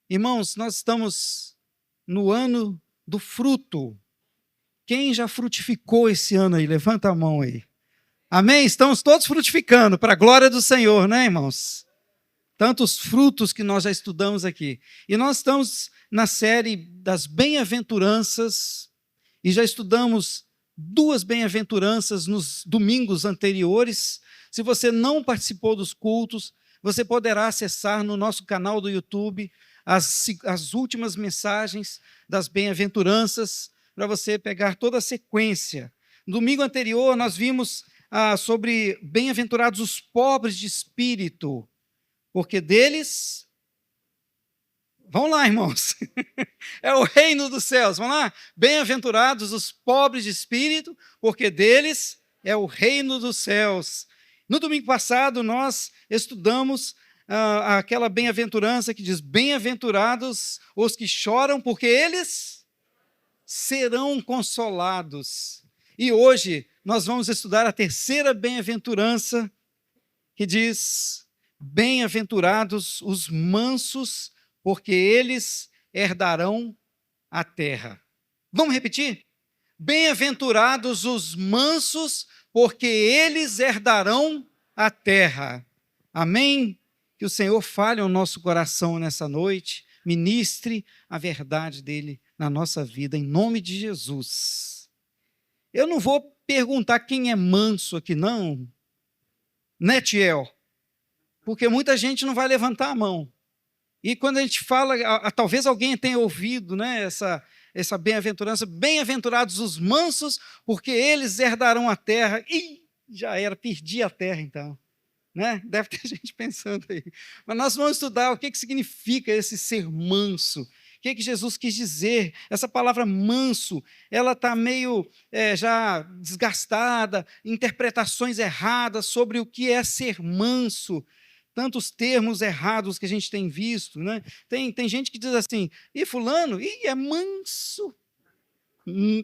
Irmãos, nós estamos no ano do fruto. Quem já frutificou esse ano aí? Levanta a mão aí. Amém? Estamos todos frutificando, para a glória do Senhor, né, irmãos? Tantos frutos que nós já estudamos aqui. E nós estamos na série das bem-aventuranças, e já estudamos duas bem-aventuranças nos domingos anteriores. Se você não participou dos cultos, você poderá acessar no nosso canal do YouTube as últimas mensagens das bem-aventuranças, para você pegar toda a sequência. No domingo anterior, nós vimos sobre bem-aventurados os pobres de espírito, porque deles... Vamos lá, irmãos. É o reino dos céus. Vamos lá? Bem-aventurados os pobres de espírito, porque deles é o reino dos céus. No domingo passado, nós estudamos aquela bem-aventurança que diz: bem-aventurados os que choram, porque eles serão consolados. E hoje nós vamos estudar a terceira bem-aventurança, que diz: bem-aventurados os mansos, porque eles herdarão a terra. Vamos repetir? Bem-aventurados os mansos, porque eles herdarão a terra. Amém? Que o Senhor fale ao nosso coração nessa noite, ministre a verdade dele na nossa vida, em nome de Jesus. Eu não vou perguntar quem é manso aqui, não, né, Tiel? Porque muita gente não vai levantar a mão. E quando a gente fala, talvez alguém tenha ouvido, né, essa bem-aventurança: bem-aventurados os mansos, porque eles herdarão a terra. Ih, já era, perdi a terra então. Né? Deve ter gente pensando aí. Mas nós vamos estudar o que significa esse ser manso. O que Jesus quis dizer? Essa palavra manso, ela está meio já desgastada, interpretações erradas sobre o que é ser manso. Tantos termos errados que a gente tem visto, né? Tem gente que diz assim: e fulano, é manso.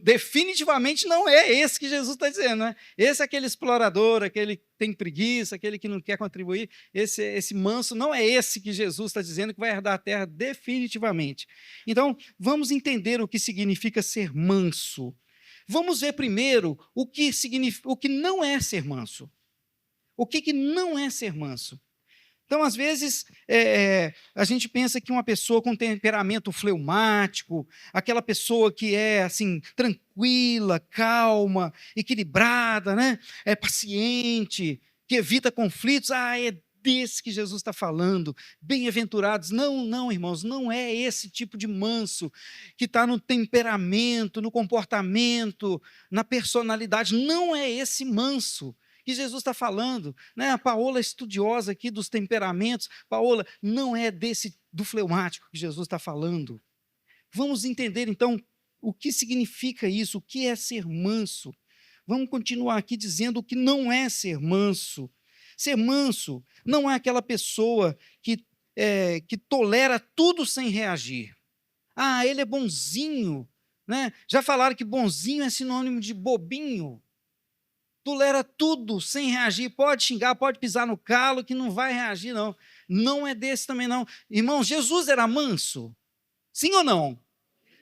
Definitivamente não é esse que Jesus está dizendo, né? Esse é aquele explorador, aquele que tem preguiça, aquele que não quer contribuir. Esse manso não é esse que Jesus está dizendo que vai herdar a terra definitivamente. Então, vamos entender o que significa ser manso. Vamos ver primeiro o que não é ser manso. O que não é ser manso? Então, às vezes, a gente pensa que uma pessoa com temperamento fleumático, aquela pessoa que é assim, tranquila, calma, equilibrada, né? É paciente, que evita conflitos, é desse que Jesus está falando. Bem-aventurados. Não, não, irmãos, não é esse tipo de manso que está no temperamento, no comportamento, na personalidade. Não é esse manso que Jesus está falando, né? A Paola é estudiosa aqui dos temperamentos. Paola, não é do fleumático que Jesus está falando. Vamos entender então o que significa isso, o que é ser manso. Vamos continuar aqui dizendo o que não é ser manso. Ser manso não é aquela pessoa que tolera tudo sem reagir. Ele é bonzinho, né? Já falaram que bonzinho é sinônimo de bobinho. Tolera tudo sem reagir, pode xingar, pode pisar no calo, que não vai reagir, não. Não é desse também, não. Irmão, Jesus era manso? Sim ou não?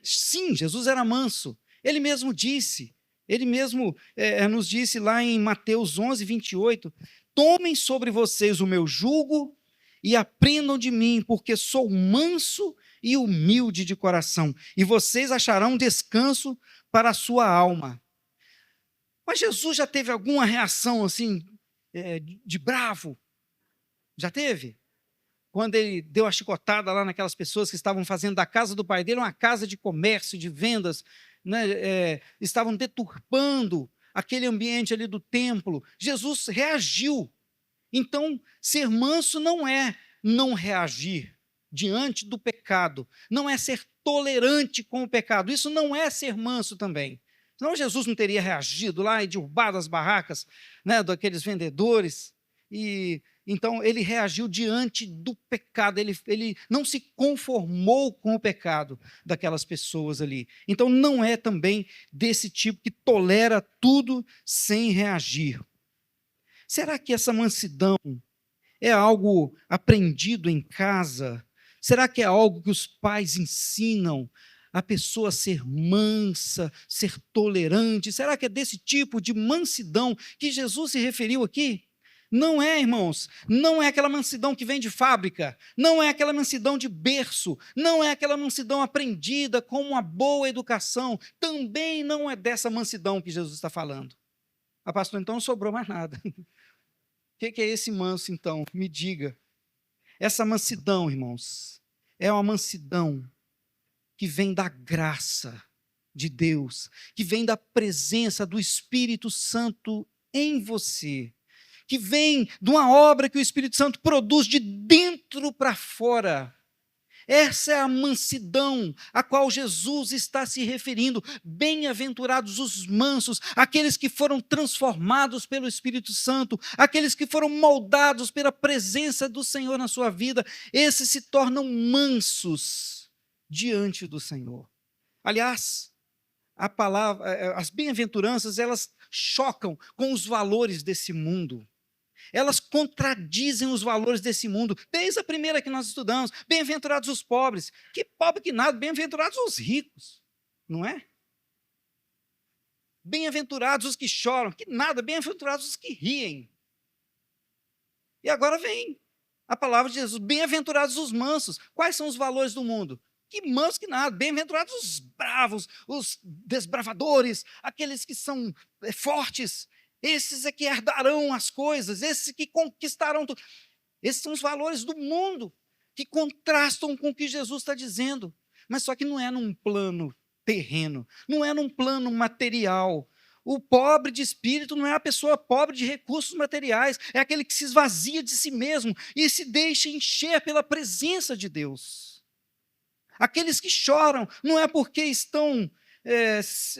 Sim, Jesus era manso. Ele mesmo disse, ele mesmo nos disse lá em Mateus 11, 28, tomem sobre vocês o meu jugo e aprendam de mim, porque sou manso e humilde de coração, e vocês acharão descanso para a sua alma. Mas Jesus já teve alguma reação assim, de bravo? Já teve? Quando ele deu a chicotada lá naquelas pessoas que estavam fazendo da casa do pai dele uma casa de comércio, de vendas, né? Estavam deturpando aquele ambiente ali do templo. Jesus reagiu. Então, ser manso não é não reagir diante do pecado, não é ser tolerante com o pecado. Isso não é ser manso também. Senão Jesus não teria reagido lá e derrubado as barracas, né, daqueles vendedores. E então ele reagiu diante do pecado, ele não se conformou com o pecado daquelas pessoas ali. Então não é também desse tipo que tolera tudo sem reagir. Será que essa mansidão é algo aprendido em casa? Será que é algo que os pais ensinam a pessoa a ser mansa, ser tolerante? Será que é desse tipo de mansidão que Jesus se referiu aqui? Não é, irmãos, não é aquela mansidão que vem de fábrica, não é aquela mansidão de berço, não é aquela mansidão aprendida com uma boa educação, também não é dessa mansidão que Jesus está falando. Ah, pastor, então não sobrou mais nada. O que é esse manso, então? Me diga. Essa mansidão, irmãos, é uma mansidão que vem da graça de Deus, que vem da presença do Espírito Santo em você, que vem de uma obra que o Espírito Santo produz de dentro para fora. Essa é a mansidão a qual Jesus está se referindo. Bem-aventurados os mansos, aqueles que foram transformados pelo Espírito Santo, aqueles que foram moldados pela presença do Senhor na sua vida, esses se tornam mansos diante do Senhor. Aliás, a palavra, as bem-aventuranças, elas chocam com os valores desse mundo. Elas contradizem os valores desse mundo. Desde a primeira que nós estudamos, bem-aventurados os pobres. Que pobre que nada, bem-aventurados os ricos, não é? Bem-aventurados os que choram, que nada, bem-aventurados os que riem. E agora vem a palavra de Jesus, bem-aventurados os mansos. Quais são os valores do mundo? Que mansos que nada, bem-aventurados os bravos, os desbravadores, aqueles que são fortes. Esses é que herdarão as coisas, esses que conquistarão tudo. Esses são os valores do mundo, que contrastam com o que Jesus está dizendo. Mas só que não é num plano terreno, não é num plano material. O pobre de espírito não é a pessoa pobre de recursos materiais, é aquele que se esvazia de si mesmo e se deixa encher pela presença de Deus. Aqueles que choram não é porque estão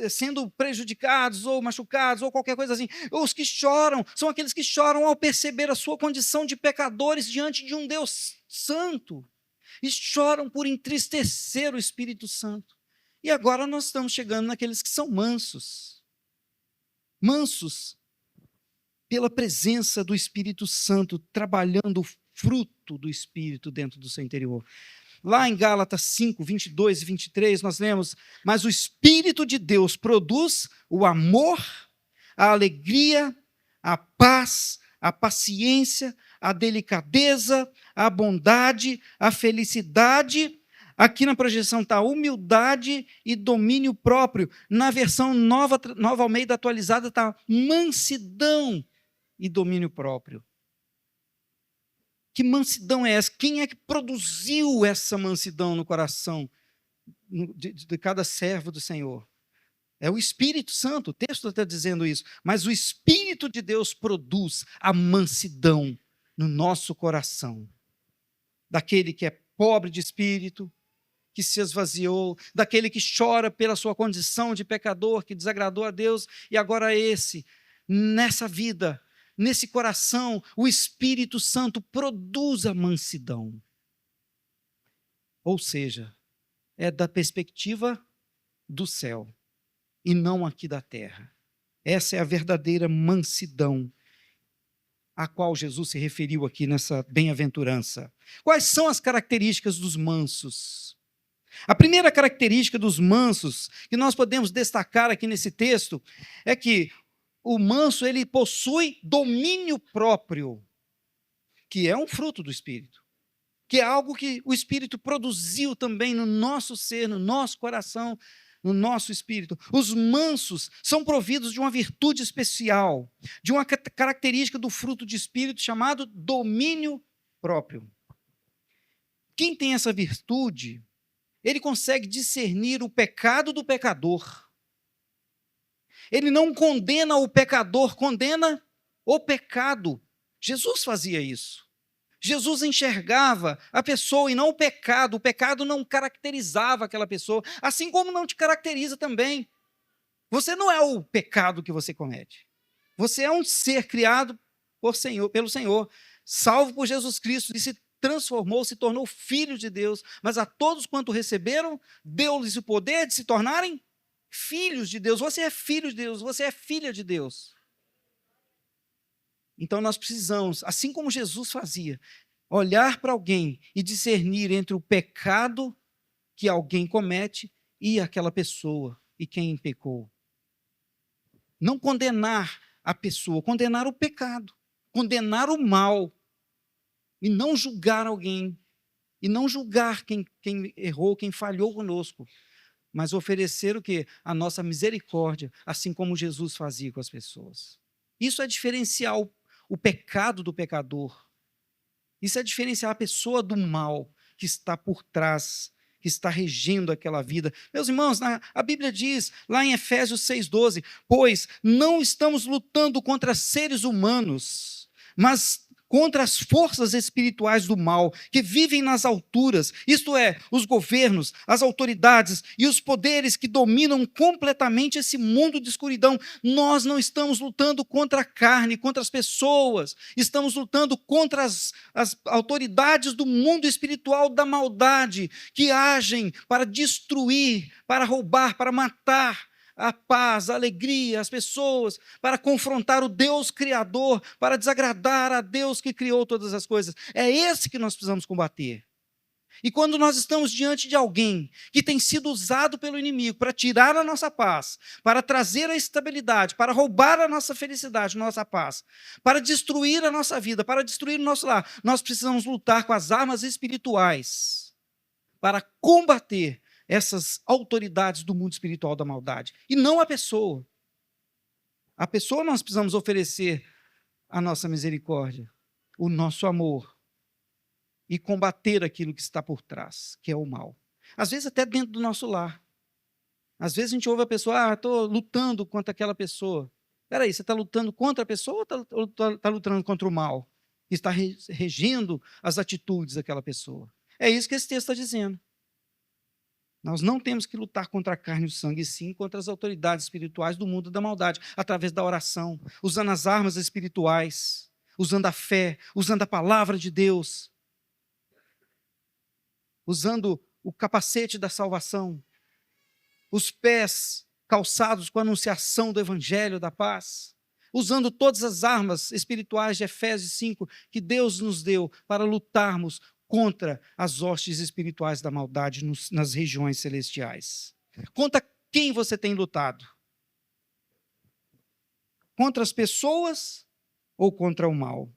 sendo prejudicados ou machucados ou qualquer coisa assim. Os que choram são aqueles que choram ao perceber a sua condição de pecadores diante de um Deus santo e choram por entristecer o Espírito Santo. E agora nós estamos chegando naqueles que são mansos. Mansos pela presença do Espírito Santo, trabalhando o fruto do Espírito dentro do seu interior. Lá em Gálatas 5, 22 e 23, nós lemos: mas o Espírito de Deus produz o amor, a alegria, a paz, a paciência, a delicadeza, a bondade, a felicidade. Aqui na projeção está humildade e domínio próprio. Na versão nova Almeida atualizada está mansidão e domínio próprio. Que mansidão é essa? Quem é que produziu essa mansidão no coração de cada servo do Senhor? É o Espírito Santo, o texto está dizendo isso. Mas o Espírito de Deus produz a mansidão no nosso coração. Daquele que é pobre de espírito, que se esvaziou, daquele que chora pela sua condição de pecador, que desagradou a Deus, e agora nessa vida, nesse coração, o Espírito Santo produz a mansidão. Ou seja, é da perspectiva do céu e não aqui da terra. Essa é a verdadeira mansidão a qual Jesus se referiu aqui nessa bem-aventurança. Quais são as características dos mansos? A primeira característica dos mansos que nós podemos destacar aqui nesse texto é que o manso, ele possui domínio próprio, que é um fruto do Espírito, que é algo que o Espírito produziu também no nosso ser, no nosso coração, no nosso espírito. Os mansos são providos de uma virtude especial, de uma característica do fruto de Espírito chamado domínio próprio. Quem tem essa virtude, ele consegue discernir o pecado do pecador. Ele não condena o pecador, condena o pecado. Jesus fazia isso. Jesus enxergava a pessoa e não o pecado não caracterizava aquela pessoa, assim como não te caracteriza também. Você não é o pecado que você comete. Você é um ser criado pelo Senhor, salvo por Jesus Cristo, e se transformou, se tornou filho de Deus, mas a todos quanto receberam, deu-lhes o poder de se tornarem filhos de Deus. Você é filho de Deus, você é filha de Deus. Então nós precisamos, assim como Jesus fazia, olhar para alguém e discernir entre o pecado que alguém comete e aquela pessoa e quem pecou. Não condenar a pessoa, condenar o pecado, condenar o mal e não julgar alguém, e não julgar quem errou, quem falhou conosco, mas oferecer o quê? A nossa misericórdia, assim como Jesus fazia com as pessoas. Isso é diferenciar o pecado do pecador. Isso é diferenciar a pessoa do mal que está por trás, que está regendo aquela vida. Meus irmãos, a Bíblia diz, lá em Efésios 6,12, pois não estamos lutando contra seres humanos, mas contra as forças espirituais do mal, que vivem nas alturas, isto é, os governos, as autoridades e os poderes que dominam completamente esse mundo de escuridão. Nós não estamos lutando contra a carne, contra as pessoas, estamos lutando contra as autoridades do mundo espiritual da maldade, que agem para destruir, para roubar, para matar a paz, a alegria, as pessoas, para confrontar o Deus Criador, para desagradar a Deus que criou todas as coisas. É esse que nós precisamos combater. E quando nós estamos diante de alguém que tem sido usado pelo inimigo para tirar a nossa paz, para trazer a instabilidade, para roubar a nossa felicidade, nossa paz, para destruir a nossa vida, para destruir o nosso lar, nós precisamos lutar com as armas espirituais para combater essas autoridades do mundo espiritual da maldade, e não a pessoa. A pessoa nós precisamos oferecer a nossa misericórdia, o nosso amor, e combater aquilo que está por trás, que é o mal. Às vezes até dentro do nosso lar. Às vezes a gente ouve a pessoa, estou lutando contra aquela pessoa. Espera aí, você está lutando contra a pessoa ou está lutando contra o mal? Que está regendo as atitudes daquela pessoa. É isso que esse texto está dizendo. Nós não temos que lutar contra a carne e o sangue, sim contra as autoridades espirituais do mundo da maldade, através da oração, usando as armas espirituais, usando a fé, usando a palavra de Deus, usando o capacete da salvação, os pés calçados com a anunciação do evangelho da paz, usando todas as armas espirituais de Efésios 5 que Deus nos deu para lutarmos contra as hostes espirituais da maldade nas regiões celestiais. Contra quem você tem lutado? Contra as pessoas ou contra o mal?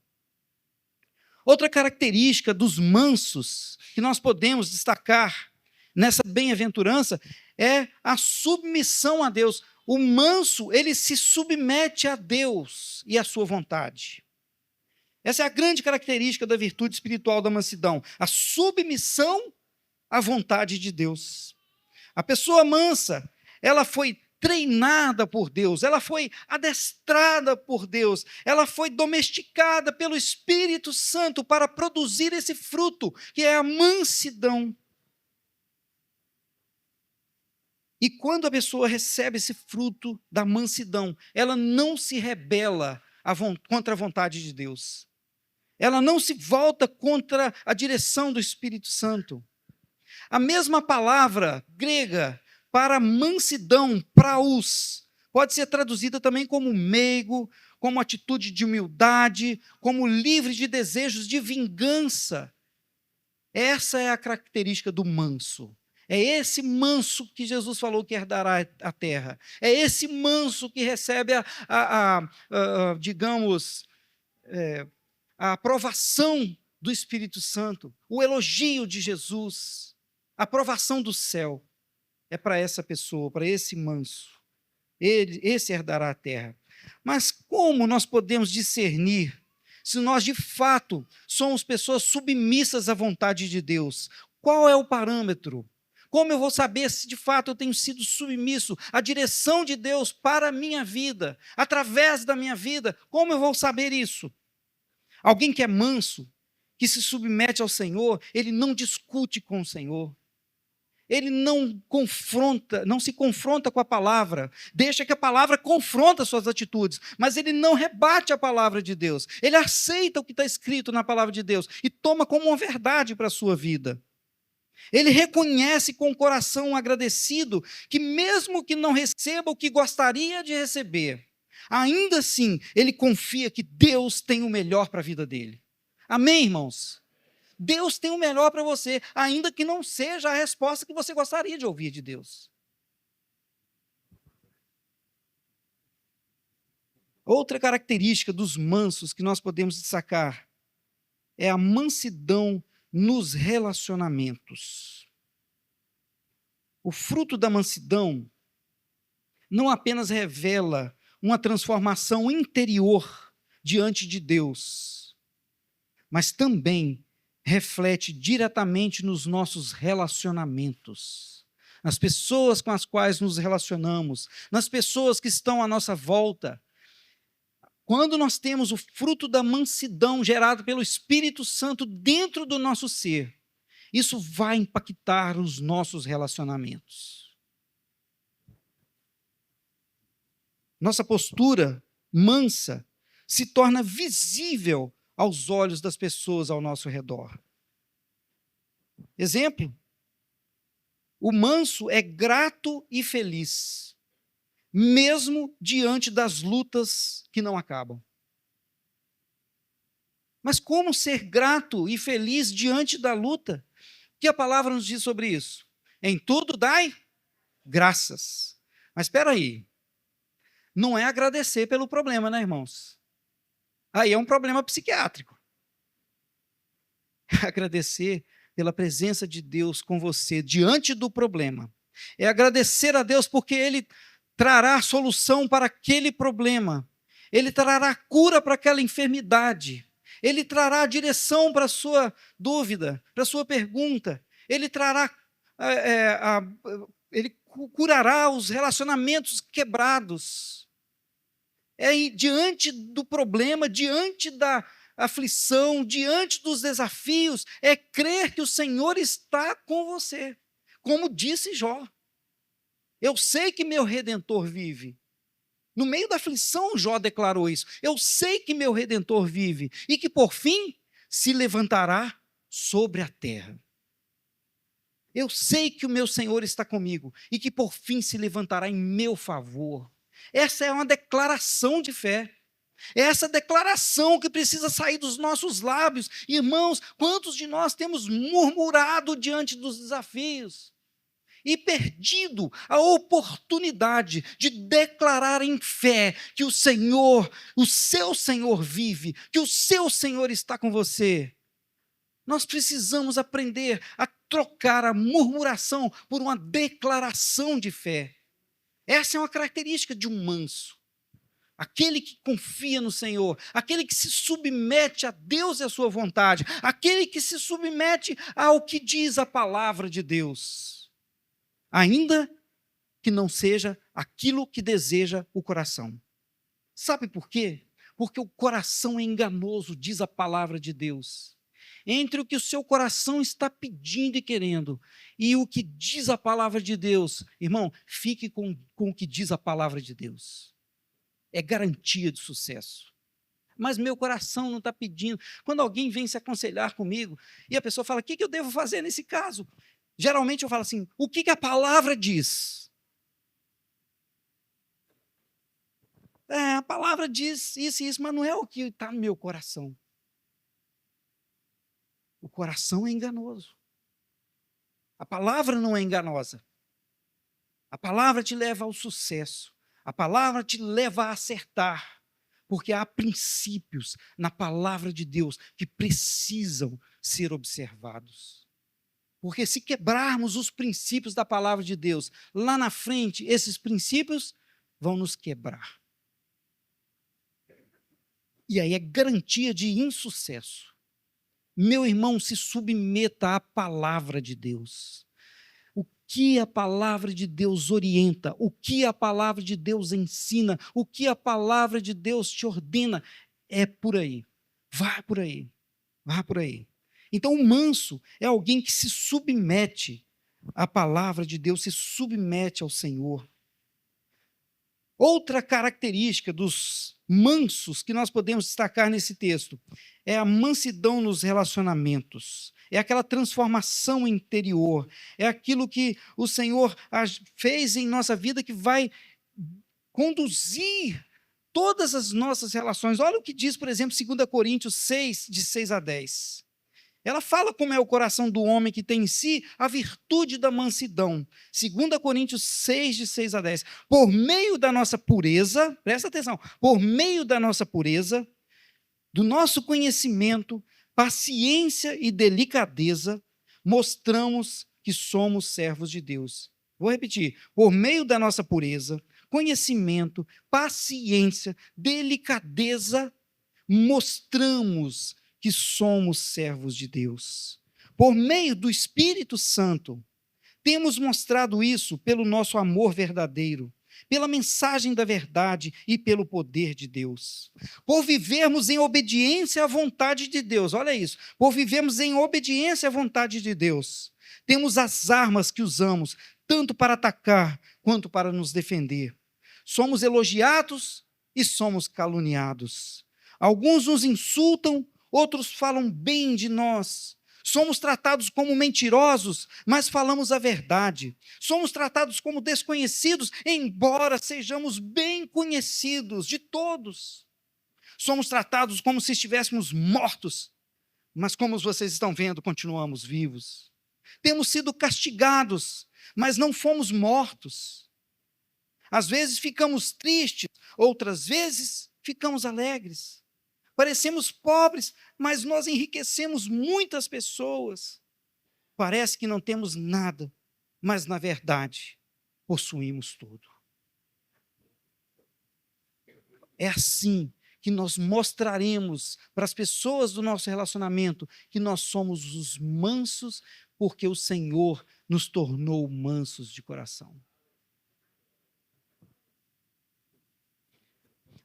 Outra característica dos mansos que nós podemos destacar nessa bem-aventurança é a submissão a Deus. O manso, ele se submete a Deus e à sua vontade. Essa é a grande característica da virtude espiritual da mansidão, a submissão à vontade de Deus. A pessoa mansa, ela foi treinada por Deus, ela foi adestrada por Deus, ela foi domesticada pelo Espírito Santo para produzir esse fruto, que é a mansidão. E quando a pessoa recebe esse fruto da mansidão, ela não se rebela contra a vontade de Deus. Ela não se volta contra a direção do Espírito Santo. A mesma palavra grega para mansidão, praus, pode ser traduzida também como meigo, como atitude de humildade, como livre de desejos de vingança. Essa é a característica do manso. É esse manso que Jesus falou que herdará a terra. É esse manso que recebe digamos, a aprovação do Espírito Santo, o elogio de Jesus, a aprovação do céu. É para essa pessoa, para esse manso. Esse herdará a terra. Mas como nós podemos discernir se nós de fato somos pessoas submissas à vontade de Deus? Qual é o parâmetro? Como eu vou saber se de fato eu tenho sido submisso à direção de Deus para a minha vida, através da minha vida? Como eu vou saber isso? Alguém que é manso, que se submete ao Senhor, ele não discute com o Senhor. Ele não se confronta com a palavra, deixa que a palavra confronte as suas atitudes, mas ele não rebate a palavra de Deus. Ele aceita o que está escrito na palavra de Deus e toma como uma verdade para a sua vida. Ele reconhece com o coração agradecido que mesmo que não receba o que gostaria de receber, ainda assim ele confia que Deus tem o melhor para a vida dele. Amém, irmãos? Deus tem o melhor para você, ainda que não seja a resposta que você gostaria de ouvir de Deus. Outra característica dos mansos que nós podemos destacar é a mansidão nos relacionamentos. O fruto da mansidão não apenas revela uma transformação interior diante de Deus, mas também reflete diretamente nos nossos relacionamentos, nas pessoas com as quais nos relacionamos, nas pessoas que estão à nossa volta. Quando nós temos o fruto da mansidão gerado pelo Espírito Santo dentro do nosso ser, isso vai impactar os nossos relacionamentos. Nossa postura mansa se torna visível aos olhos das pessoas ao nosso redor. Exemplo: o manso é grato e feliz, mesmo diante das lutas que não acabam. Mas como ser grato e feliz diante da luta? O que a palavra nos diz sobre isso? Em tudo dai graças. Mas espera aí, não é agradecer pelo problema, né, irmãos? Aí é um problema psiquiátrico. É agradecer pela presença de Deus com você diante do problema. É agradecer a Deus porque Ele trará solução para aquele problema. Ele trará cura para aquela enfermidade. Ele trará direção para a sua dúvida, para a sua pergunta. Ele trará, ele curará os relacionamentos quebrados. Diante do problema, diante da aflição, diante dos desafios, é crer que o Senhor está com você. Como disse Jó. Eu sei que meu Redentor vive. No meio da aflição, Jó declarou isso. Eu sei que meu Redentor vive e que, por fim, se levantará sobre a terra. Eu sei que o meu Senhor está comigo e que, por fim, se levantará em meu favor. Essa é uma declaração de fé. É essa declaração que precisa sair dos nossos lábios. Irmãos, quantos de nós temos murmurado diante dos desafios? E perdido a oportunidade de declarar em fé que o Senhor, o seu Senhor vive, que o seu Senhor está com você. Nós precisamos aprender a trocar a murmuração por uma declaração de fé. Essa é uma característica de um manso. Aquele que confia no Senhor, aquele que se submete a Deus e a sua vontade, aquele que se submete ao que diz a palavra de Deus. Ainda que não seja aquilo que deseja o coração. Sabe por quê? Porque o coração é enganoso, diz a palavra de Deus. Entre o que o seu coração está pedindo e querendo e o que diz a palavra de Deus, irmão, fique com o que diz a palavra de Deus. É garantia de sucesso. Mas meu coração não está pedindo. Quando alguém vem se aconselhar comigo e a pessoa fala, o que eu devo fazer nesse caso? Geralmente eu falo assim, o que a palavra diz? A palavra diz isso e isso, mas não é o que está no meu coração. O coração é enganoso. A palavra não é enganosa. A palavra te leva ao sucesso. A palavra te leva a acertar. Porque há princípios na palavra de Deus que precisam ser observados. Porque se quebrarmos os princípios da palavra de Deus, lá na frente, esses princípios vão nos quebrar. E aí é garantia de insucesso. Meu irmão, se submeta à palavra de Deus. O que a palavra de Deus orienta, o que a palavra de Deus ensina, o que a palavra de Deus te ordena, é por aí. Vá por aí. Vá por aí. Então, o manso é alguém que se submete à palavra de Deus, se submete ao Senhor. Outra característica dos mansos que nós podemos destacar nesse texto é a mansidão nos relacionamentos, é aquela transformação interior, é aquilo que o Senhor fez em nossa vida que vai conduzir todas as nossas relações. Olha o que diz, por exemplo, 2 Coríntios 6, de 6 a 10. Ela fala como é o coração do homem que tem em si a virtude da mansidão. 2 Coríntios 6, de 6 a 10. Por meio da nossa pureza, presta atenção, por meio da nossa pureza, do nosso conhecimento, paciência e delicadeza, mostramos que somos servos de Deus. Vou repetir. Por meio da nossa pureza, conhecimento, paciência, delicadeza, mostramos que somos servos de Deus. Por meio do Espírito Santo, temos mostrado isso pelo nosso amor verdadeiro, pela mensagem da verdade e pelo poder de Deus. Por vivermos em obediência à vontade de Deus, olha isso, por vivermos em obediência à vontade de Deus, temos as armas que usamos, tanto para atacar quanto para nos defender. Somos elogiados e somos caluniados. Alguns nos insultam, outros falam bem de nós. Somos tratados como mentirosos, mas falamos a verdade. Somos tratados como desconhecidos, embora sejamos bem conhecidos de todos. Somos tratados como se estivéssemos mortos, mas como vocês estão vendo, continuamos vivos. Temos sido castigados, mas não fomos mortos. Às vezes ficamos tristes, outras vezes ficamos alegres. Parecemos pobres, mas nós enriquecemos muitas pessoas. Parece que não temos nada, mas na verdade possuímos tudo. É assim que nós mostraremos para as pessoas do nosso relacionamento que nós somos os mansos, porque o Senhor nos tornou mansos de coração.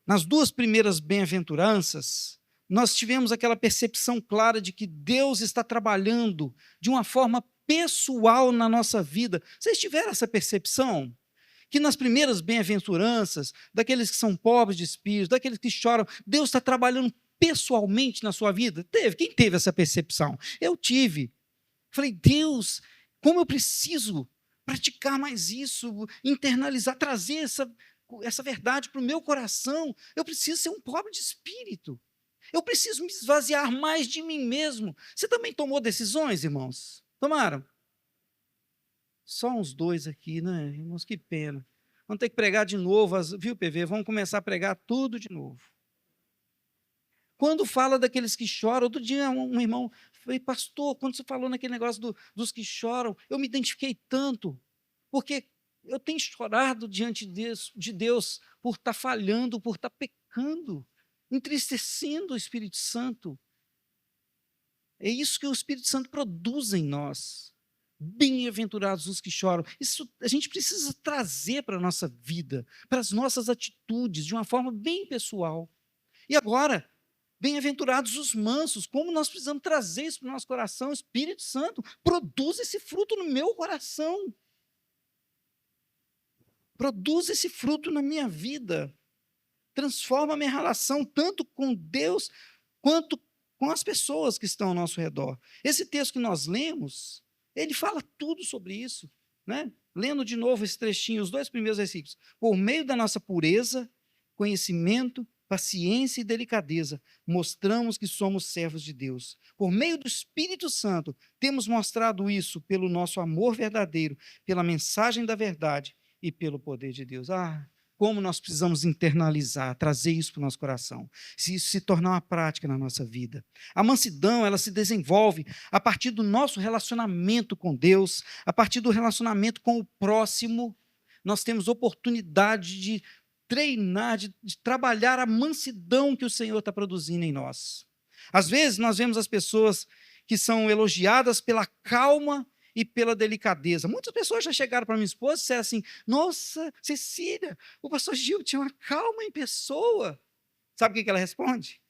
Nas duas primeiras bem-aventuranças, nós tivemos aquela percepção clara de que Deus está trabalhando de uma forma pessoal na nossa vida. Vocês tiveram essa percepção? Que nas primeiras bem-aventuranças, daqueles que são pobres de espírito, daqueles que choram, Deus está trabalhando pessoalmente na sua vida? Teve. Quem teve essa percepção? Eu tive. Falei, Deus, como eu preciso praticar mais isso, internalizar, trazer essa verdade para o meu coração. Eu preciso ser um pobre de espírito. Eu preciso me esvaziar mais de mim mesmo. Você também tomou decisões, irmãos? Tomaram? Só uns dois aqui, né, irmãos? Que pena. Vamos ter que pregar de novo, viu, PV? Vamos começar a pregar tudo de novo. Quando fala daqueles que choram, outro dia um irmão falei, pastor, quando você falou naquele negócio dos que choram, eu me identifiquei tanto, porque eu tenho chorado diante de Deus por estar falhando, por estar pecando, entristecendo o Espírito Santo. É isso que o Espírito Santo produz em nós. Bem-aventurados os que choram. Isso a gente precisa trazer para a nossa vida, para as nossas atitudes, de uma forma bem pessoal. E agora, bem-aventurados os mansos, como nós precisamos trazer isso para o nosso coração. O Espírito Santo produz esse fruto no meu coração. Produz esse fruto na minha vida. Transforma a minha relação tanto com Deus quanto com as pessoas que estão ao nosso redor. Esse texto que nós lemos, ele fala tudo sobre isso, né? Lendo de novo esse trechinho, os dois primeiros versículos. Por meio da nossa pureza, conhecimento, paciência e delicadeza, mostramos que somos servos de Deus. Por meio do Espírito Santo, temos mostrado isso pelo nosso amor verdadeiro, pela mensagem da verdade e pelo poder de Deus. Como nós precisamos internalizar, trazer isso para o nosso coração, se isso se tornar uma prática na nossa vida. A mansidão, ela se desenvolve a partir do nosso relacionamento com Deus, a partir do relacionamento com o próximo. Nós temos oportunidade de treinar, de trabalhar a mansidão que o Senhor está produzindo em nós. Às vezes, nós vemos as pessoas que são elogiadas pela calma e pela delicadeza. Muitas pessoas já chegaram para minha esposa e disseram assim, nossa, Cecília, o pastor Gil tinha uma calma em pessoa. Sabe o que ela responde?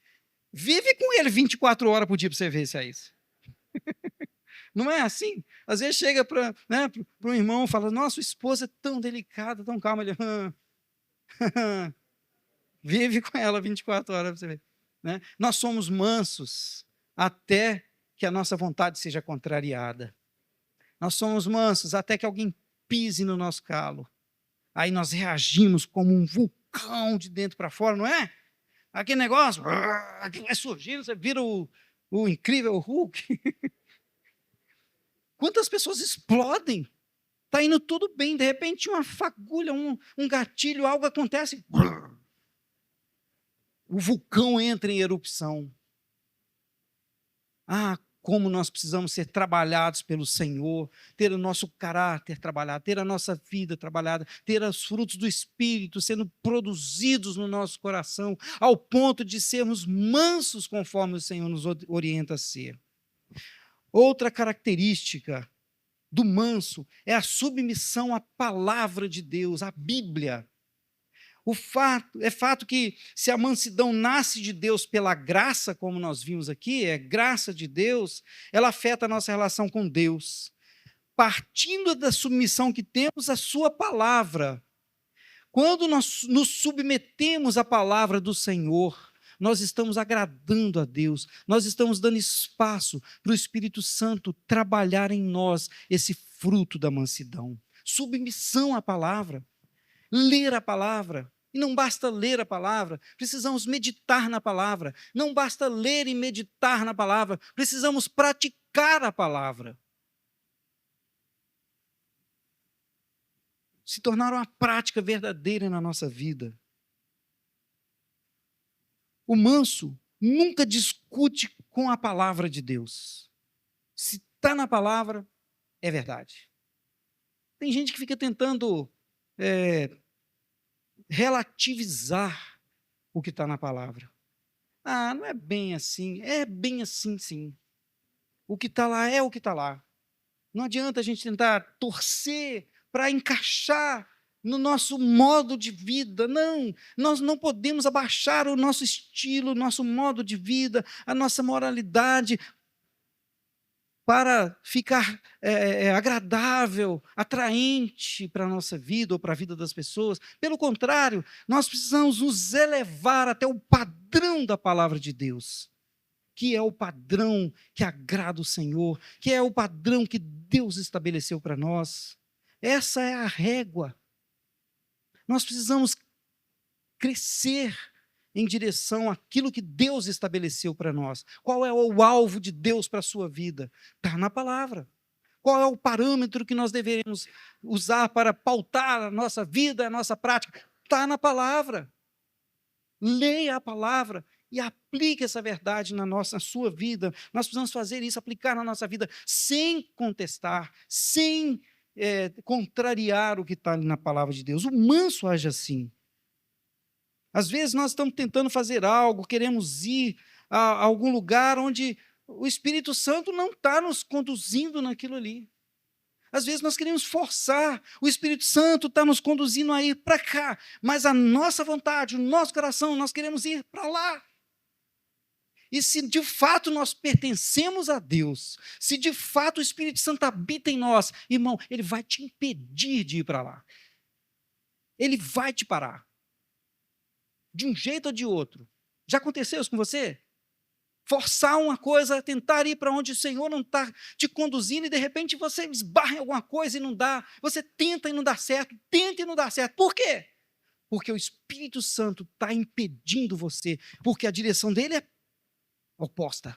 Vive com ele 24 horas por dia para você ver se é isso. Não é assim? Às vezes chega para um irmão e fala, nossa, sua esposa é tão delicada, tão calma. Ele, vive com ela 24 horas para você ver. Né? Nós somos mansos até que a nossa vontade seja contrariada. Nós somos mansos até que alguém pise no nosso calo. Aí nós reagimos como um vulcão de dentro para fora, não é? Aquele negócio, que vai surgindo, você vira o incrível Hulk. Quantas pessoas explodem? Está indo tudo bem, de repente uma fagulha, um gatilho, algo acontece. O vulcão entra em erupção. Ah, como nós precisamos ser trabalhados pelo Senhor, ter o nosso caráter trabalhado, ter a nossa vida trabalhada, ter os frutos do Espírito sendo produzidos no nosso coração, ao ponto de sermos mansos conforme o Senhor nos orienta a ser. Outra característica do manso é a submissão à palavra de Deus, à Bíblia. É fato que se a mansidão nasce de Deus pela graça, como nós vimos aqui, é graça de Deus, ela afeta a nossa relação com Deus, partindo da submissão que temos à sua palavra. Quando nós nos submetemos à palavra do Senhor, nós estamos agradando a Deus, nós estamos dando espaço para o Espírito Santo trabalhar em nós esse fruto da mansidão. Submissão à palavra, ler a palavra. E não basta ler a palavra, precisamos meditar na palavra. Não basta ler e meditar na palavra, precisamos praticar a palavra. Se tornar uma prática verdadeira na nossa vida. O manso nunca discute com a palavra de Deus. Se está na palavra, é verdade. Tem gente que fica tentando relativizar o que está na palavra. Ah, não é bem assim. É bem assim, sim. O que está lá é o que está lá. Não adianta a gente tentar torcer para encaixar no nosso modo de vida. Não, nós não podemos abaixar o nosso estilo, o nosso modo de vida, a nossa moralidade para ficar agradável, atraente para a nossa vida ou para a vida das pessoas. Pelo contrário, nós precisamos nos elevar até o padrão da palavra de Deus, que é o padrão que agrada o Senhor, que é o padrão que Deus estabeleceu para nós. Essa é a régua. Nós precisamos crescer em direção àquilo que Deus estabeleceu para nós. Qual é o alvo de Deus para a sua vida? Está na palavra. Qual é o parâmetro que nós deveremos usar para pautar a nossa vida, a nossa prática? Está na palavra. Leia a palavra e aplique essa verdade na sua vida. Nós precisamos fazer isso, aplicar na nossa vida, sem contestar, sem contrariar o que está ali na palavra de Deus. O manso age assim. Às vezes nós estamos tentando fazer algo, queremos ir a algum lugar onde o Espírito Santo não está nos conduzindo naquilo ali. Às vezes nós queremos forçar, o Espírito Santo está nos conduzindo a ir para cá, mas a nossa vontade, o nosso coração, nós queremos ir para lá. E se de fato nós pertencemos a Deus, se de fato o Espírito Santo habita em nós, irmão, ele vai te impedir de ir para lá. Ele vai te parar. De um jeito ou de outro. Já aconteceu isso com você? Forçar uma coisa, tentar ir para onde o Senhor não está te conduzindo e de repente você esbarra em alguma coisa e não dá. Você tenta e não dá certo, tenta e não dá certo. Por quê? Porque o Espírito Santo está impedindo você, porque a direção dele é oposta.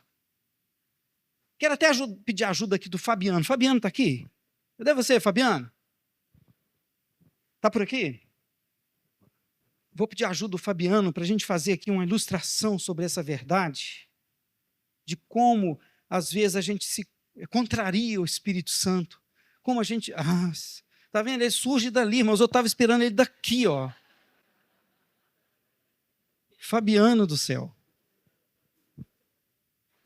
Quero até pedir ajuda aqui do Fabiano. Fabiano está aqui? Cadê você, Fabiano? Está por aqui? Vou pedir ajuda do Fabiano para a gente fazer aqui uma ilustração sobre essa verdade, de como, às vezes, a gente se contraria o Espírito Santo, como a gente... tá vendo? Ele surge dali, mas eu estava esperando ele daqui, ó. Fabiano do céu.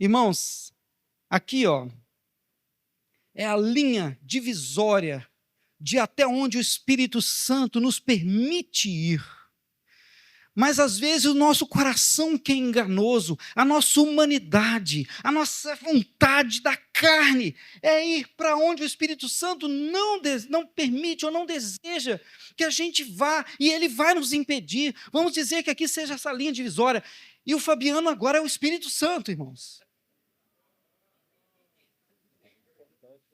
Irmãos, aqui, ó, é a linha divisória de até onde o Espírito Santo nos permite ir. Mas às vezes o nosso coração que é enganoso, a nossa humanidade, a nossa vontade da carne é ir para onde o Espírito Santo não permite ou não deseja que a gente vá, e ele vai nos impedir. Vamos dizer que aqui seja essa linha divisória. E o Fabiano agora é o Espírito Santo, irmãos.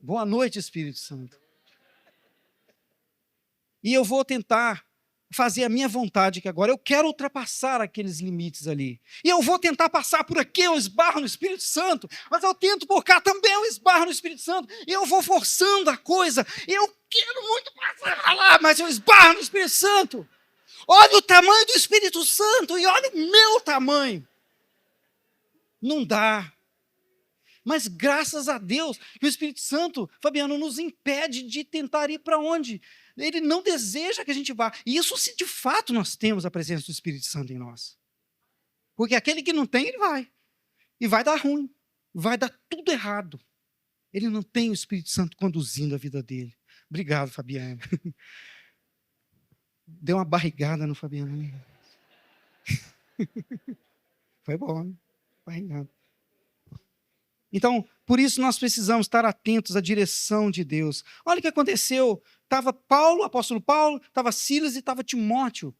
Boa noite, Espírito Santo. E eu vou tentar fazer a minha vontade aqui agora. Eu quero ultrapassar aqueles limites ali. E eu vou tentar passar por aqui, eu esbarro no Espírito Santo. Mas eu tento por cá também, eu esbarro no Espírito Santo. E eu vou forçando a coisa. Eu quero muito passar lá, mas eu esbarro no Espírito Santo. Olha o tamanho do Espírito Santo e olha o meu tamanho. Não dá. Mas graças a Deus que o Espírito Santo, Fabiano, nos impede de tentar ir para onde? Ele não deseja que a gente vá. E isso se de fato nós temos a presença do Espírito Santo em nós. Porque aquele que não tem, ele vai. E vai dar ruim. Vai dar tudo errado. Ele não tem o Espírito Santo conduzindo a vida dele. Obrigado, Fabiano. Deu uma barrigada no Fabiano. Foi bom, né? Barrigada. Então, por isso nós precisamos estar atentos à direção de Deus. Olha o que aconteceu. Estava Paulo, o apóstolo Paulo, estava Silas e estava Timóteo,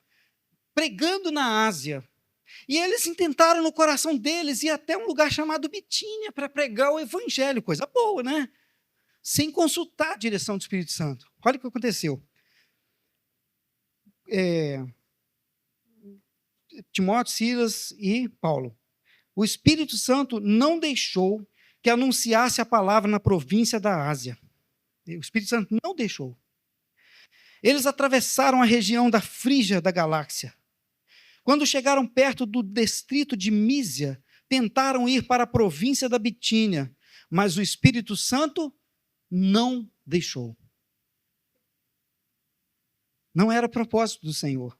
pregando na Ásia. E eles intentaram no coração deles ir até um lugar chamado Bitínia para pregar o evangelho. Coisa boa, né? Sem consultar a direção do Espírito Santo. Olha o que aconteceu. Timóteo, Silas e Paulo. O Espírito Santo não deixou que anunciasse a palavra na província da Ásia. O Espírito Santo não deixou. Eles atravessaram a região da Frígia da Galáxia. Quando chegaram perto do distrito de Mísia, tentaram ir para a província da Bitínia, mas o Espírito Santo não deixou. Não era propósito do Senhor.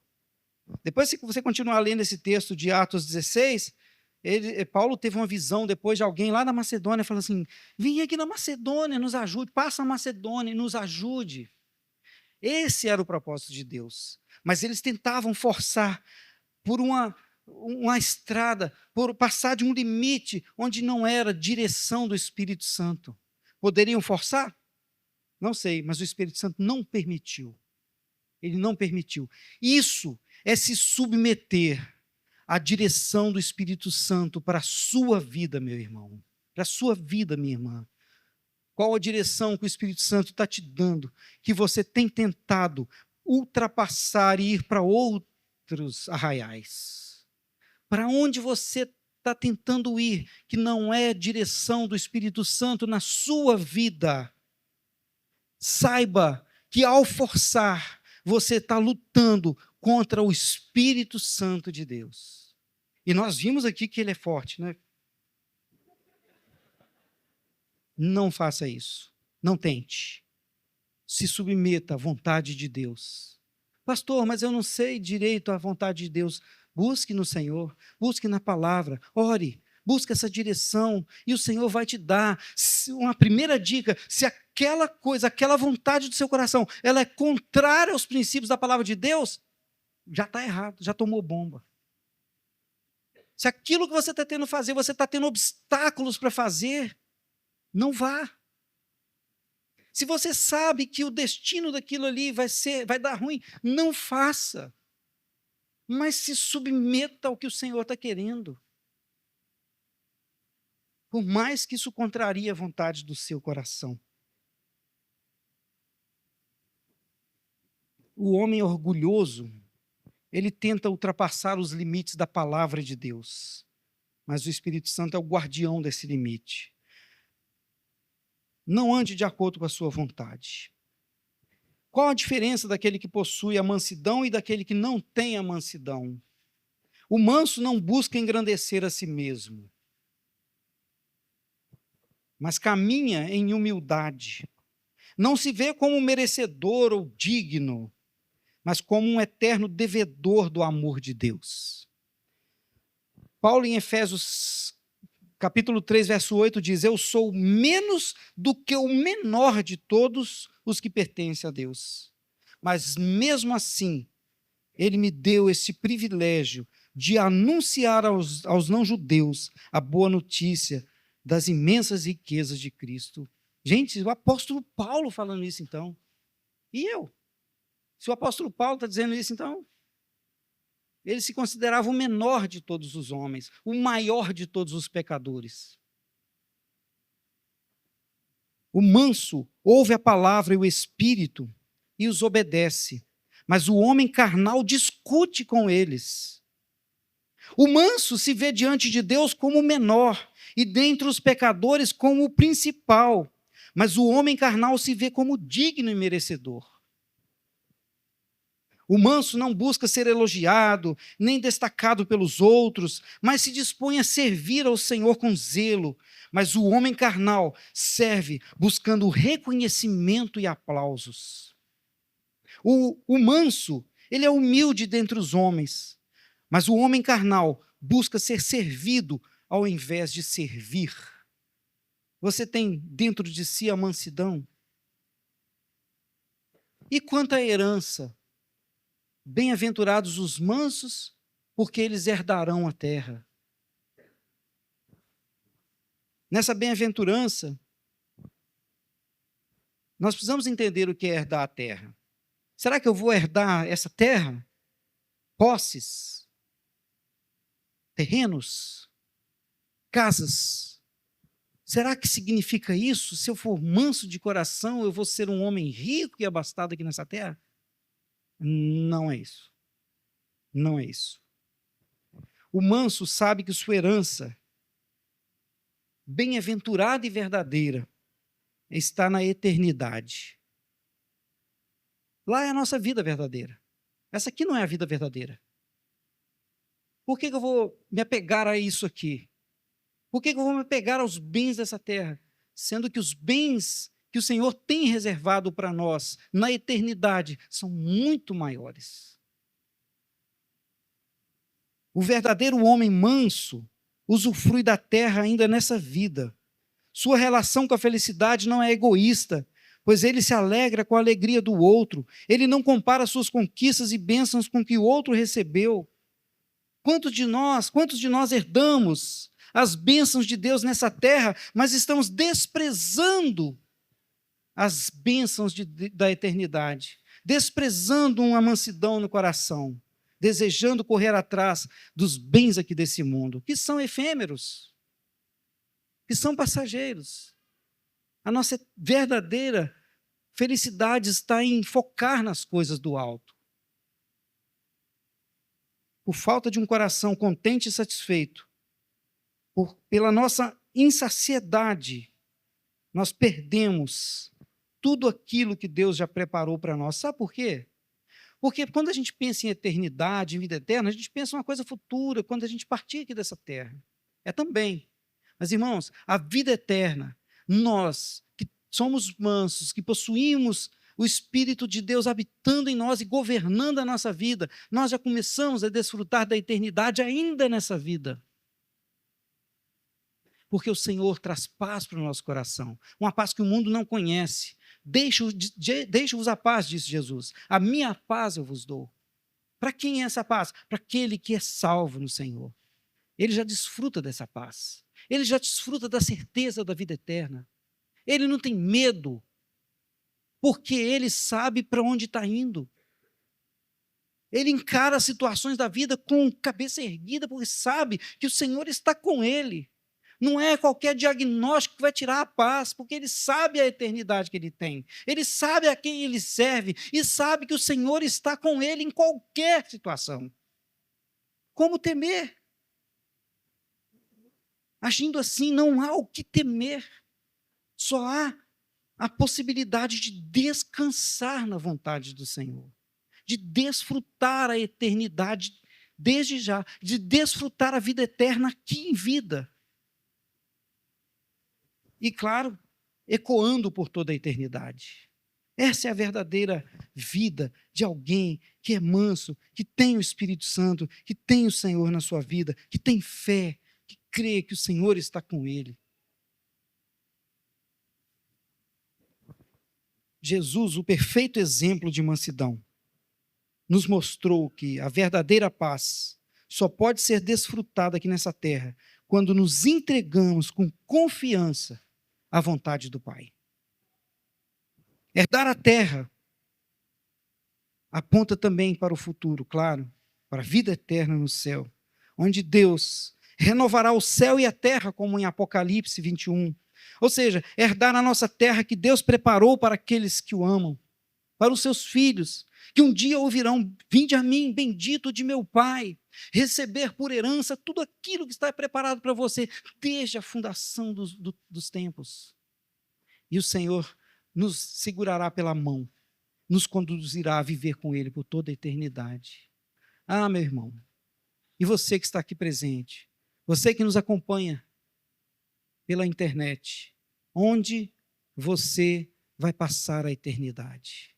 Depois, se você continuar lendo esse texto de Atos 16, Paulo teve uma visão depois de alguém lá da Macedônia, falando assim, vem aqui na Macedônia, nos ajude, passa a Macedônia e nos ajude. Esse era o propósito de Deus. Mas eles tentavam forçar por uma estrada, por passar de um limite onde não era direção do Espírito Santo. Poderiam forçar? Não sei, mas o Espírito Santo não permitiu. Ele não permitiu. Isso é se submeter à direção do Espírito Santo para a sua vida, meu irmão. Para a sua vida, minha irmã. Qual a direção que o Espírito Santo está te dando, que você tem tentado ultrapassar e ir para outros arraiais? Para onde você está tentando ir, que não é direção do Espírito Santo na sua vida? Saiba que ao forçar, você está lutando contra o Espírito Santo de Deus. E nós vimos aqui que ele é forte, né? Não faça isso. Não tente. Se submeta à vontade de Deus. Pastor, mas eu não sei direito a vontade de Deus. Busque no Senhor, busque na palavra, ore, busque essa direção e o Senhor vai te dar. Uma primeira dica, se aquela coisa, aquela vontade do seu coração, ela é contrária aos princípios da palavra de Deus, já está errado, já tomou bomba. Se aquilo que você está tendo fazer, você está tendo obstáculos para fazer, não vá. Se você sabe que o destino daquilo ali vai dar ruim, não faça. Mas se submeta ao que o Senhor está querendo. Por mais que isso contrarie a vontade do seu coração. O homem orgulhoso, ele tenta ultrapassar os limites da palavra de Deus. Mas o Espírito Santo é o guardião desse limite. Não ande de acordo com a sua vontade. Qual a diferença daquele que possui a mansidão e daquele que não tem a mansidão? O manso não busca engrandecer a si mesmo, mas caminha em humildade. Não se vê como merecedor ou digno, mas como um eterno devedor do amor de Deus. Paulo, em Efésios capítulo 3, verso 8, diz, eu sou menos do que o menor de todos os que pertencem a Deus. Mas mesmo assim, ele me deu esse privilégio de anunciar aos não-judeus a boa notícia das imensas riquezas de Cristo. Gente, o apóstolo Paulo falando isso então. E eu? Se o apóstolo Paulo está dizendo isso então, ele se considerava o menor de todos os homens, o maior de todos os pecadores. O manso ouve a palavra e o Espírito e os obedece, mas o homem carnal discute com eles. O manso se vê diante de Deus como o menor, e dentre os pecadores como o principal, mas o homem carnal se vê como digno e merecedor. O manso não busca ser elogiado, nem destacado pelos outros, mas se dispõe a servir ao Senhor com zelo. Mas o homem carnal serve buscando reconhecimento e aplausos. O manso, ele é humilde dentre os homens, mas o homem carnal busca ser servido ao invés de servir. Você tem dentro de si a mansidão? E quanto à herança? Bem-aventurados os mansos, porque eles herdarão a terra. Nessa bem-aventurança, nós precisamos entender o que é herdar a terra. Será que eu vou herdar essa terra? Posses, terrenos, casas. Será que significa isso? Se eu for manso de coração, eu vou ser um homem rico e abastado aqui nessa terra? Não é isso. Não é isso. O manso sabe que sua herança, bem-aventurada e verdadeira, está na eternidade. Lá é a nossa vida verdadeira. Essa aqui não é a vida verdadeira. Por que eu vou me apegar a isso aqui? Por que eu vou me apegar aos bens dessa terra? Sendo que os bens que o Senhor tem reservado para nós na eternidade são muito maiores. O verdadeiro homem manso usufrui da terra ainda nessa vida. Sua relação com a felicidade não é egoísta, pois ele se alegra com a alegria do outro. Ele não compara suas conquistas e bênçãos com o que o outro recebeu. Quantos de nós herdamos as bênçãos de Deus nessa terra, mas estamos desprezando as bênçãos da eternidade, desprezando uma mansidão no coração, desejando correr atrás dos bens aqui desse mundo, que são efêmeros, que são passageiros. A nossa verdadeira felicidade está em focar nas coisas do alto. Por falta de um coração contente e satisfeito, pela nossa insaciedade, nós perdemos tudo aquilo que Deus já preparou para nós. Sabe por quê? Porque quando a gente pensa em eternidade, em vida eterna, a gente pensa em uma coisa futura, quando a gente partir aqui dessa terra. É também. Mas, irmãos, a vida eterna, nós que somos mansos, que possuímos o Espírito de Deus habitando em nós e governando a nossa vida, nós já começamos a desfrutar da eternidade ainda nessa vida. Porque o Senhor traz paz para o nosso coração, uma paz que o mundo não conhece. Deixo-vos a paz, disse Jesus. A minha paz eu vos dou. Para quem é essa paz? Para aquele que é salvo no Senhor. Ele já desfruta dessa paz. Ele já desfruta da certeza da vida eterna. Ele não tem medo, porque ele sabe para onde está indo. Ele encara as situações da vida com cabeça erguida, porque sabe que o Senhor está com ele. Não é qualquer diagnóstico que vai tirar a paz, porque ele sabe a eternidade que ele tem. Ele sabe a quem ele serve e sabe que o Senhor está com ele em qualquer situação. Como temer? Agindo assim, não há o que temer. Só há a possibilidade de descansar na vontade do Senhor, de desfrutar a eternidade desde já, de desfrutar a vida eterna aqui em vida. E, claro, ecoando por toda a eternidade. Essa é a verdadeira vida de alguém que é manso, que tem o Espírito Santo, que tem o Senhor na sua vida, que tem fé, que crê que o Senhor está com ele. Jesus, o perfeito exemplo de mansidão, nos mostrou que a verdadeira paz só pode ser desfrutada aqui nessa terra quando nos entregamos com confiança à vontade do Pai. Herdar a terra aponta também para o futuro, claro, para a vida eterna no céu, onde Deus renovará o céu e a terra, como em Apocalipse 21. Ou seja, herdar a nossa terra que Deus preparou para aqueles que o amam. para os seus filhos, que um dia ouvirão: vinde a mim, bendito de meu Pai, receber por herança tudo aquilo que está preparado para você, desde a fundação dos tempos. E o Senhor nos segurará pela mão, nos conduzirá a viver com Ele por toda a eternidade. Ah, meu irmão, e você que está aqui presente, você que nos acompanha pela internet, onde você vai passar a eternidade?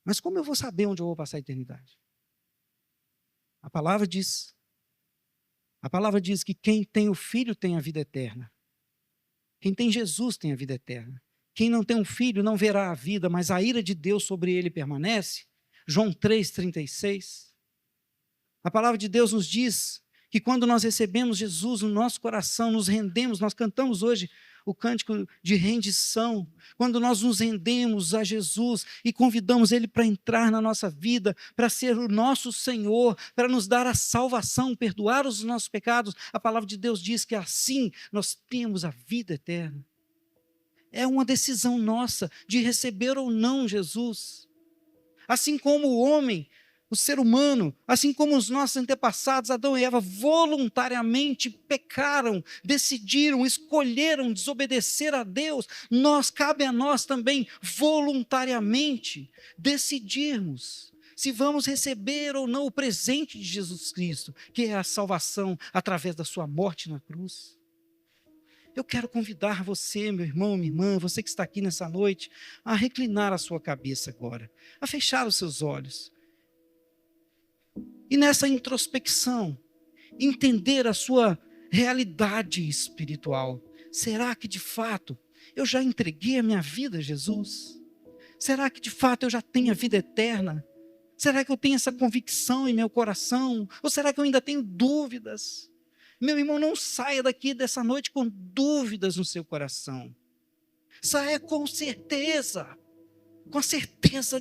Mas como eu vou saber onde eu vou passar a eternidade? A palavra diz que quem tem o Filho tem a vida eterna. Quem tem Jesus tem a vida eterna. Quem não tem um filho não verá a vida, mas a ira de Deus sobre ele permanece. João 3,36. A palavra de Deus nos diz que quando nós recebemos Jesus no nosso coração, nos rendemos, nós cantamos hoje o cântico de rendição, quando nós nos rendemos a Jesus e convidamos Ele para entrar na nossa vida, para ser o nosso Senhor, para nos dar a salvação, perdoar os nossos pecados, a palavra de Deus diz que assim nós temos a vida eterna. É uma decisão nossa de receber ou não Jesus. Assim como o homem, o ser humano, assim como os nossos antepassados, Adão e Eva, voluntariamente pecaram, decidiram, escolheram desobedecer a Deus, cabe a nós também, voluntariamente, decidirmos se vamos receber ou não o presente de Jesus Cristo, que é a salvação através da sua morte na cruz. Eu quero convidar você, meu irmão, minha irmã, você que está aqui nessa noite, a reclinar a sua cabeça agora, a fechar os seus olhos. E nessa introspecção, entender a sua realidade espiritual. Será que de fato eu já entreguei a minha vida a Jesus? Será que de fato eu já tenho a vida eterna? Será que eu tenho essa convicção em meu coração? Ou será que eu ainda tenho dúvidas? Meu irmão, não saia daqui dessa noite com dúvidas no seu coração. Saia com certeza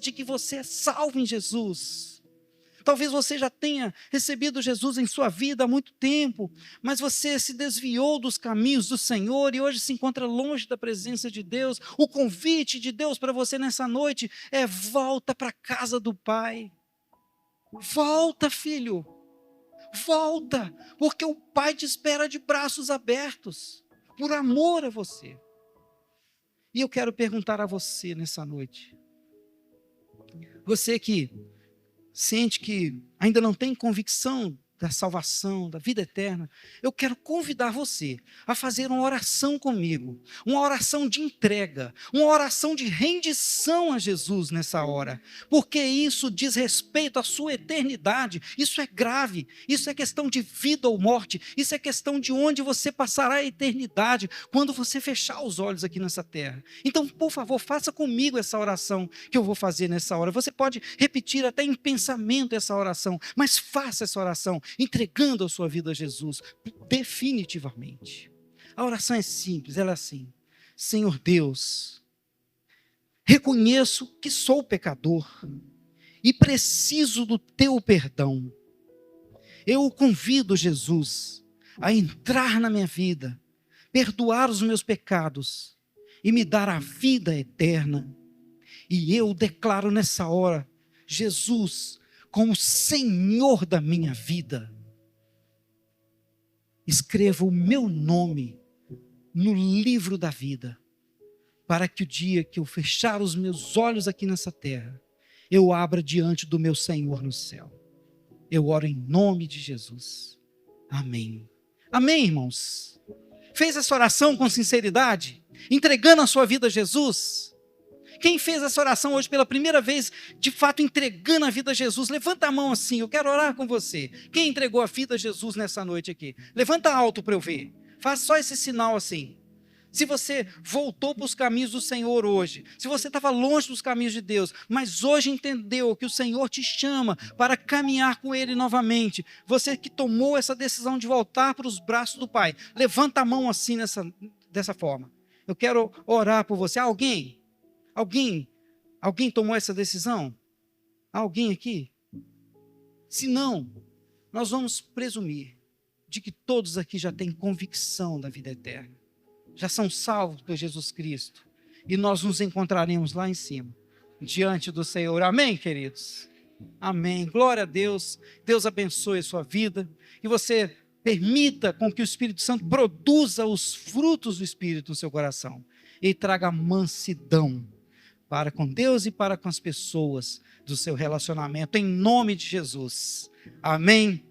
de que você é salvo em Jesus. Talvez você já tenha recebido Jesus em sua vida há muito tempo, mas você se desviou dos caminhos do Senhor e hoje se encontra longe da presença de Deus. O convite de Deus para você nessa noite é: volta para a casa do Pai. Volta, filho. Volta, porque o Pai te espera de braços abertos, por amor a você. E eu quero perguntar a você nessa noite, você que sente que ainda não tem convicção da salvação, da vida eterna, eu quero convidar você a fazer uma oração comigo, uma oração de entrega, uma oração de rendição a Jesus nessa hora, porque isso diz respeito à sua eternidade. Isso é grave, isso é questão de vida ou morte, isso é questão de onde você passará a eternidade quando você fechar os olhos aqui nessa terra. Então, por favor, faça comigo essa oração que eu vou fazer nessa hora. Você pode repetir até em pensamento essa oração, mas faça essa oração entregando a sua vida a Jesus, definitivamente. A oração é simples, ela é assim: Senhor Deus, reconheço que sou pecador e preciso do teu perdão. Eu o convido, Jesus, a entrar na minha vida, perdoar os meus pecados e me dar a vida eterna. E eu declaro nessa hora Jesus como Senhor da minha vida. Escreva o meu nome no livro da vida, para que o dia que eu fechar os meus olhos aqui nessa terra, eu abra diante do meu Senhor no céu. Eu oro em nome de Jesus. Amém. Amém, irmãos? Fez essa oração com sinceridade, entregando a sua vida a Jesus? Quem fez essa oração hoje pela primeira vez, de fato entregando a vida a Jesus, levanta a mão assim, eu quero orar com você. Quem entregou a vida a Jesus nessa noite aqui? Levanta alto para eu ver. Faça só esse sinal assim. Se você voltou para os caminhos do Senhor hoje, se você estava longe dos caminhos de Deus, mas hoje entendeu que o Senhor te chama para caminhar com Ele novamente, você que tomou essa decisão de voltar para os braços do Pai, levanta a mão assim dessa forma. Eu quero orar por você. Alguém tomou essa decisão? Alguém aqui? Se não, nós vamos presumir de que todos aqui já têm convicção da vida eterna. Já são salvos por Jesus Cristo. e nós nos encontraremos lá em cima, diante do Senhor. Amém, queridos? Amém. Glória a Deus. Deus abençoe a sua vida, e você permita com que o Espírito Santo produza os frutos do Espírito no seu coração e traga mansidão para com Deus e para com as pessoas do seu relacionamento, em nome de Jesus. Amém.